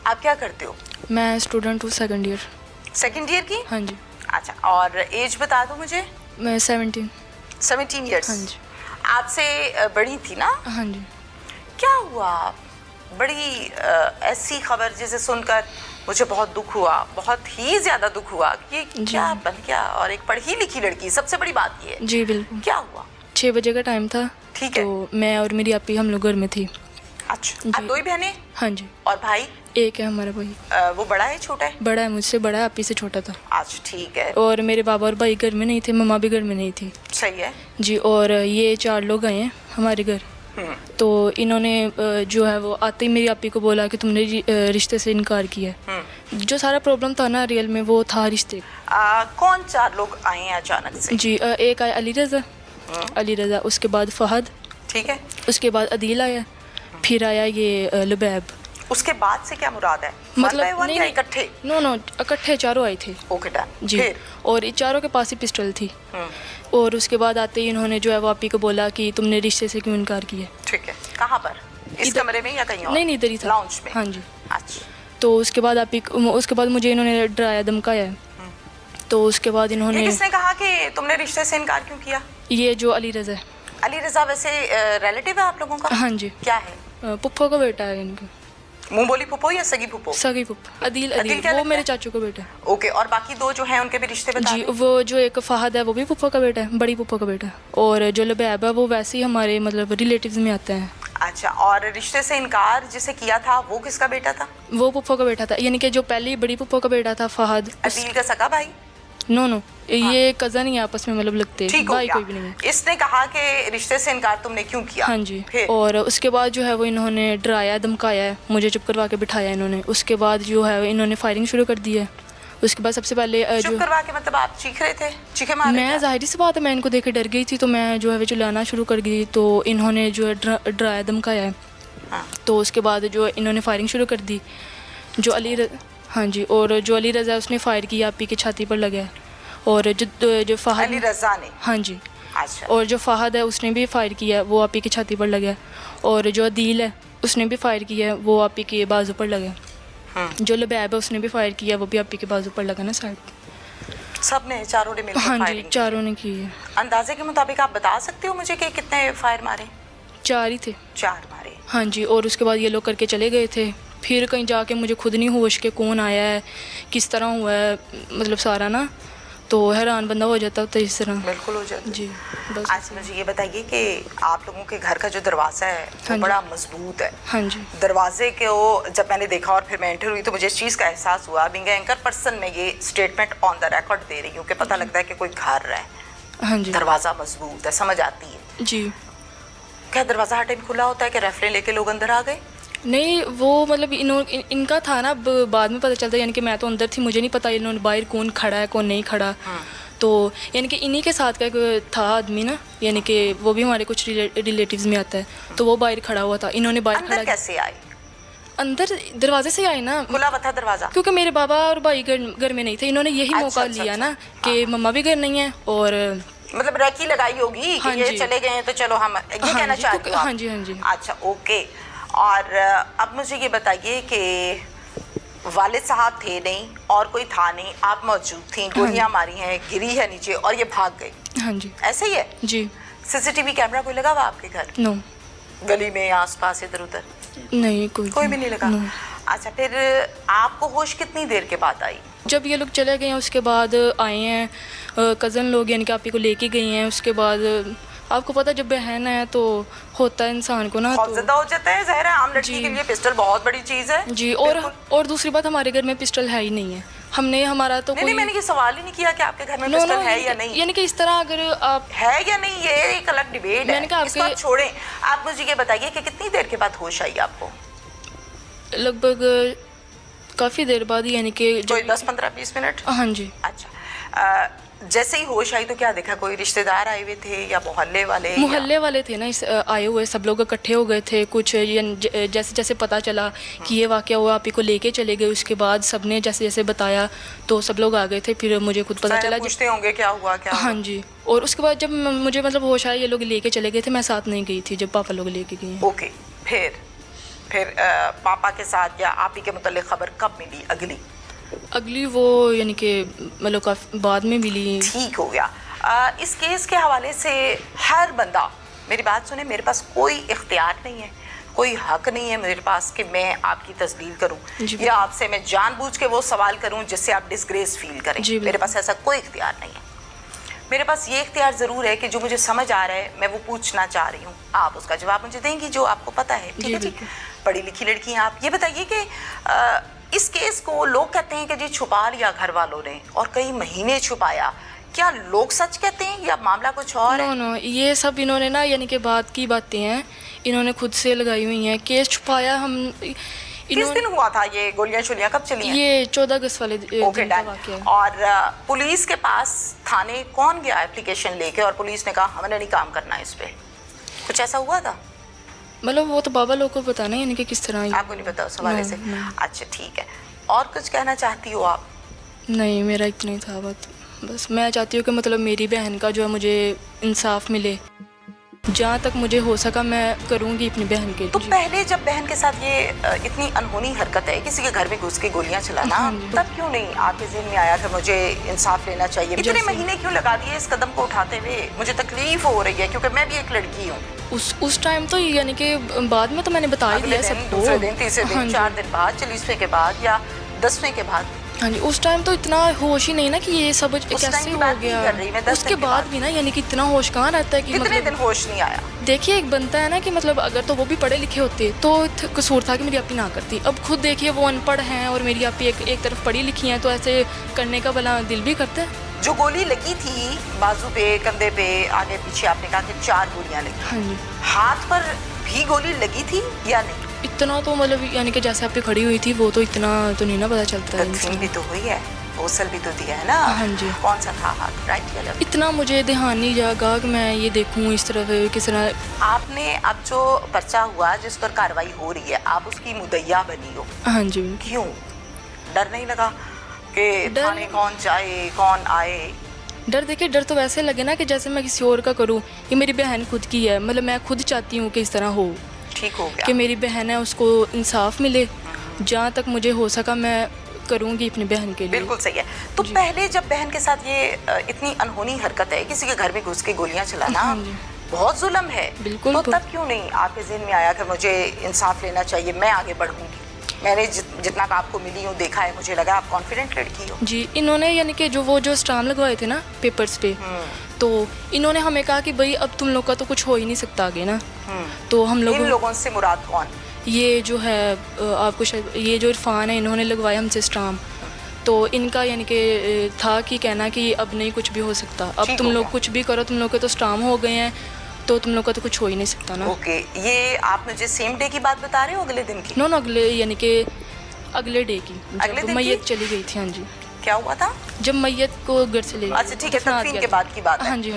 आप क्या करते हो? मैं स्टूडेंट हूँ, सेकंड ईयर। सेकंड ईयर की? हाँ जी। अच्छा, और एज बता दो मुझे। मैं 17। 17 ईयर्स। हाँ जी। आपसे बड़ी थी ना? हाँ जी। क्या हुआ? बड़ी ऐसी खबर जिसे सुनकर मुझे बहुत दुख हुआ, बहुत ही ज्यादा दुख हुआ कि क्या बन गया, और एक पढ़ी लिखी लड़की, सबसे बड़ी बात ये है। जी बिल्कुल। क्या हुआ? 6 बजे का टाइम था। ठीक है। तो मैं और मेरी आपी हम लोग घर में थी। अच्छा, आप दो ही बहनें? हाँ जी। और भाई? एक है हमारा भाई। वो बड़ा है छोटा है? बड़ा है, मुझसे बड़ा है, आपी से छोटा था। अच्छा ठीक है। और मेरे बाबा और भाई घर में नहीं थे, मम्मा भी घर में नहीं थी। सही है जी। और ये 4 लोग आए हैं हमारे घर। तो इन्होंने जो है वो आते ही मेरी आपी को बोला कि तुमने रिश्ते से इनकार किया है। जो सारा प्रॉब्लम था ना रियल में, वो था रिश्ते। कौन 4 लोग आए हैं अचानक से? जी, एक आया अली रज़ा, उसके बाद फहद, ठीक है, उसके बाद अदील आया, फिर आया ये लुबैब। उसके बाद से क्या मुराद है? मतलब नहीं इकट्ठे? नो इकट्ठे 4 आए थे। Okay done. जी। फिर? और इन 4 के पास ही पिस्टल थी। और उसके बाद आते ही इन्होंने जो है वो आपी को बोला कि तुमने रिश्ते से क्यों इनकार किया। ठीक है, कहाँ पर? इस कमरे में या कहीं और? नहीं इधर ही था, लाउंज में। हाँ जी। अच्छा। तो उसके बाद मुझे इन्होंने डराया धमकाया है। तो उसके बाद इन्होंने, ये किसने कहा कि तुमने रिश्ते से इनकार क्यों किया? ये जो अली रज़ा है। अली रज़ा वैसे रिलेटिव है आप लोगों का? हाँ जी। क्या है? पुप्पो का बेटा है इनका। मुंह बोली फूफो या सगी फूफो? सगी पुप्पो। अदील क्या वो लगता मेरे है? चाचू का बेटा है। ओके, और बाकी 2 जो हैं उनके भी रिश्ते बता जी, दें। वो जो एक फहद है वो भी पुप्पो का बेटा है, बड़ी पुप्पो का बेटा है। और जो लुबैब है वो वैसे ही हमारे मतलब रिलेटिव्स में आते हैं। अच्छा, और रिश्ते से इनकार जिसे किया था वो किसका बेटा था? वो पुप्पो का बेटा था, यानी कि जो पहली बड़ी पुप्पो का बेटा था फहद। अदील का सगा भाई? नो ये कज़न ही आपस में मतलब लगते हैं, भाई कोई भी नहीं है। इसने कहा कि रिश्ते से इनकार तुमने क्यों किया? हाँ जी। फिर? और उसके बाद जो है वो इन्होंने डराया धमकाया है, मुझे चुप करवा के बिठाया इन्होंने। उसके बाद जो है इन्होंने फायरिंग शुरू कर दी है। उसके बाद सबसे पहले चुप करवा के मतलब आप चीख रहे थे, चीखे मार रहे मैं थे? जाहिर सी बात है, मैं इनको देख के डर गई थी, तो मैं जो है वो चिल्लाना शुरू कर गई। तो इन्होंने जो है डराया धमकाया है। हाँ। तो उसके बाद जो इन्होंने फायरिंग शुरू कर दी। हाँ जी। और जो अली रज़ा उसने फायर किया, आपी की छाती पर लगा। और जो फहद, अली रज़ा ने? हाँ जी। अच्छा। और जो फहद है उसने भी फायर किया, वो आपी की छाती पर लगा। और जो अदील है उसने भी फायर किया, वो आपी के बाजू पर लगा। जो लुबैब है उसने भी फायर किया, वो भी आपी के बाजू पर लगा ना साइड। सब ने, चारों ने मिलकर हाँ जी, फायरिंग की? 4 ने की है। अंदाजे के मुताबिक आप बता सकते हो मुझे कि कितने फायर मारे? 4 ही थे। 4 मारे। हाँ जी। और उसके बाद ये लोग करके चले गए थे। फिर कहीं जाके मुझे खुद नहीं होश के कौन आया है, किस तरह हुआ है, मतलब सारा ना, तो हैरान बंदा हो जाता था इस तरह। बिल्कुल हो जाता जी बस। आज मुझे ये बताइए कि आप लोगों के घर का जो दरवाज़ा है वो बड़ा मजबूत है। हाँ जी। दरवाजे के वो जब मैंने देखा और फिर मैं एंटर हुई तो मुझे इस चीज़ का एहसास हुआ, बीइंग एंकर पर्सन मैं ये स्टेटमेंट ऑन द रिकॉर्ड दे रही हूँ कि पता लगता है कि कोई घर है। हाँ जी। दरवाज़ा मजबूत है, समझ आती है। जी। क्या दरवाज़ा हर टाइम खुला होता है कि रेफरें लेके लोग अंदर आ गए? नहीं, वो मतलब इनका था ना, बाद में पता चलता है, यानी कि मैं तो अंदर थी, मुझे नहीं पता इन्होंने बाहर कौन खड़ा है कौन नहीं खड़ा। तो यानी कि इन्हीं के साथ का एक था आदमी ना, यानी कि वो भी हमारे कुछ रिलेटिव्स में आता है, तो वो बाहर खड़ा हुआ था। इन्होंने बाहर खड़ा। कैसे आए अंदर दरवाजे से आए ना, खुला हुआ था दरवाज़ा? क्योंकि मेरे बाबा और भाई घर में नहीं थे। इन्होंने यही मौका लिया ना कि मम्मा भी घर नहीं है, और मतलब रैकी लगाई होगी कि ये चले गए हैं तो चलो हम ये कहना चाहते हो? हाँ जी, हाँ जी। अच्छा ओके। और अब मुझे ये बताइए कि वालिद साहब थे नहीं और कोई था नहीं, आप मौजूद थी, गोलियां मारी हैं, गिरी है नीचे और ये भाग गई। हाँ जी। ऐसे ही है? जी। सीसीटीवी कैमरा कोई लगा हुआ आपके घर? नो। गली में आसपास इधर उधर? नहीं, कोई भी नहीं लगा। अच्छा, फिर आपको होश कितनी देर के बाद आई? जब ये लोग चले गए हैं उसके बाद आए हैं कज़न लोग, यानी कि आपी को लेके गए हैं। उसके बाद आपको पता जब बहन है तो होता है इंसान को ना, खौफजदा हो जाता है। ज़ाहिर है आम लड़की के लिए पिस्टल बहुत बड़ी चीज़ है। जी। और दूसरी बात, हमारे घर में पिस्टल है ही नहीं है। हमने हमारा तो नहीं, मैंने ये सवाल ही नहीं किया कि आपके घर में पिस्टल है या नहीं। यानी कि इस तरह अगर आप है या नहीं ये एक अलग डिबेट है, इसको आप छोड़ें। आप मुझे ये बताइए कि कितनी देर के बाद होश आई आपको? लगभग काफ़ी देर बाद, यानी कि 10-15-20 मिनट? हाँ जी। अच्छा, जैसे ही होश आई तो क्या देखा? कोई रिश्तेदार आए हुए थे या मोहल्ले वाले थे ना आए हुए, सब लोग इकट्ठे हो गए थे। कुछ जैसे जैसे पता चला कि ये वाक़या हुआ, आपी को लेके चले गए। उसके बाद सबने जैसे जैसे बताया तो सब लोग आ गए थे। फिर मुझे खुद पता चला, पूछते होंगे क्या हुआ क्या? हाँ जी। और उसके बाद जब मुझे मतलब होश आया, ये लोग लेके चले गए थे, मैं साथ नहीं गई थी जब पापा लोग लेके गए। ओके, फिर पापा के साथ या आप ही के मुतालिक खबर कब मिली अगली? अगली वो यानी कि मतलब काफ़ी बाद में मिली। ठीक हो गया। इस केस के हवाले से हर बंदा, मेरी बात सुने, मेरे पास कोई इख्तियार नहीं है, कोई हक नहीं है मेरे पास कि मैं आपकी तस्दील करूं या आपसे मैं जानबूझ के वो सवाल करूं जिससे आप डिस्ग्रेस फील करें। मेरे पास ऐसा कोई इख्तियार नहीं है। मेरे पास ये इख्तियार ज़रूर है कि जो मुझे समझ आ रहा है मैं वो पूछना चाह रही हूँ, आप उसका जवाब मुझे देंगी जो आपको पता है। ठीक है जी? पढ़ी लिखी लड़की हैं आप। ये बताइए कि इस केस को लोग कहते हैं कि जी छुपा लिया घर वालों ने और कई महीने छुपाया, क्या लोग सच कहते हैं या मामला कुछ और है? नो, ये सब इन्होंने ना यानी कि बात की बातें हैं, इन्होंने खुद से लगाई हुई हैं। केस छुपाया हम किस दिन हुआ था ये? गोलियां शोलियां कब चली हैं? ये 14 अगस्त वाले दिन का वाक़या है। और पुलिस के पास थाने कौन गया एप्लीकेशन लेके और पुलिस ने कहा हमने नहीं काम करना इस पे? कुछ ऐसा हुआ था? मतलब वो तो बाबा लोग को पता नहीं यानी कि किस तरह। आपको नहीं पता उस हवाले से? अच्छा ठीक है। और कुछ कहना चाहती हो आप? नहीं, मेरा इतना ही था बस मैं चाहती हूँ कि मतलब मेरी बहन का जो है मुझे इंसाफ मिले। जहाँ तक मुझे हो सका मैं करूँगी अपनी बहन के लिए। तो पहले जब बहन के साथ ये इतनी अनहोनी हरकत है, किसी के घर में घुस के गोलियां चलाना, तब क्यों नहीं आपके ज़हन में आया कि मुझे इंसाफ लेना चाहिए? इतने महीने क्यों लगा दिए इस कदम को उठाते हुए? मुझे तकलीफ हो रही है क्योंकि मैं भी एक लड़की हूँ। उस टाइम तो यानी कि बाद में तो मैंने बता ही दिया सबको। दूसरे दिन, तीसरे दिन, 4 दिन बाद, 40वें के बाद या 10वें के बाद? हाँ जी, उस टाइम तो इतना होश ही नहीं ना कि ये सब कैसे हो गया। उसके बाद भी ना यानी कि इतना होश कहाँ रहता है कि कितने दिन होश नहीं आया? देखिए एक बनता है ना कि मतलब अगर तो वो भी पढ़े लिखे होते तो कसूर था कि मेरी आपी ना करती। अब खुद देखिए वो अनपढ़ हैं और मेरी आपी एक तरफ पढ़ी लिखी हैं, तो ऐसे करने का भला दिल भी करता है। जो गोली लगी थी बाजू पे, कंधे पे, आगे पीछे, आपने कहा कि 4 गोलियां लगी। हाँ जी। हाथ पर भी गोली लगी थी या नहीं? इतना तो मतलब यानी कि जैसे आप खड़ी हुई थी वो तो इतना तो नहीं ना पता चलता है। तकसीम भी तो हुई है, ओसल भी तो दिया है ना। हाँ जी। कौन सा था हाथ, राइट या लेफ्ट? इतना मुझे ध्यान नहीं जागा कि मैं ये देखूं इस तरफ किस तरह। आपने अब जो पर्चा हुआ जिस पर कार्रवाई हो रही है, आप उसकी मुद्दइया बनी हो। हाँ जी। क्यों? डर नहीं लगा कि थाने कौन जाए, कौन आए? डर देखिए, डर तो वैसे लगे ना कि जैसे मैं किसी और का करूं। ये मेरी बहन खुद की है, मतलब मैं खुद चाहती हूँ कि इस तरह हो। ठीक हो गया कि मेरी बहन है उसको इंसाफ मिले। जहाँ तक मुझे हो सका मैं करूँगी अपनी बहन के लिए। बिल्कुल सही है। तो पहले जब बहन के साथ ये इतनी अनहोनी हरकत है, किसी के घर में घुस के गोलियां चलाना बहुत जुल्म है। बिल्कुल। तो तब क्यों नहीं आपके ज़हन में आया कि मुझे इंसाफ लेना चाहिए, मैं आगे बढ़ूंगी? मैंने जितना का आपको मिली हूँ देखा है, मुझे लगा आप कॉन्फिडेंट लड़की हो। जी, इन्होंने यानी कि जो स्टाम्प लगवाए थे ना पेपर्स पे, तो इन्होंने हमें कहा कि भाई अब तुम लोग का तो कुछ हो ही नहीं सकता आगे ना। तो हम लोग, इन लोगों से मुराद कौन? ये जो है आपको शायद ये जो इरफान है, इन्होंने लगवाया हमसे स्टाम्प। तो इनका यानी कि था कि कहना कि अब नहीं कुछ भी हो सकता, अब तुम लोग कुछ भी करो, तुम लोग के तो स्टाम्प हो गए हैं, तो तुम लोग का तो कुछ हो ही नहीं सकता ना। ओके, ये आप मुझे सेम डे की बात बता रहे हो अगले दिन की? नो, अगले यानी कि अगले डे की, अगले दिन मैयत चली गई थी। हाँ जी। क्या हुआ था? जब मैयत को घर से ले गए। अच्छा ठीक है, तदफीन के बाद की बात है। हाँ जी।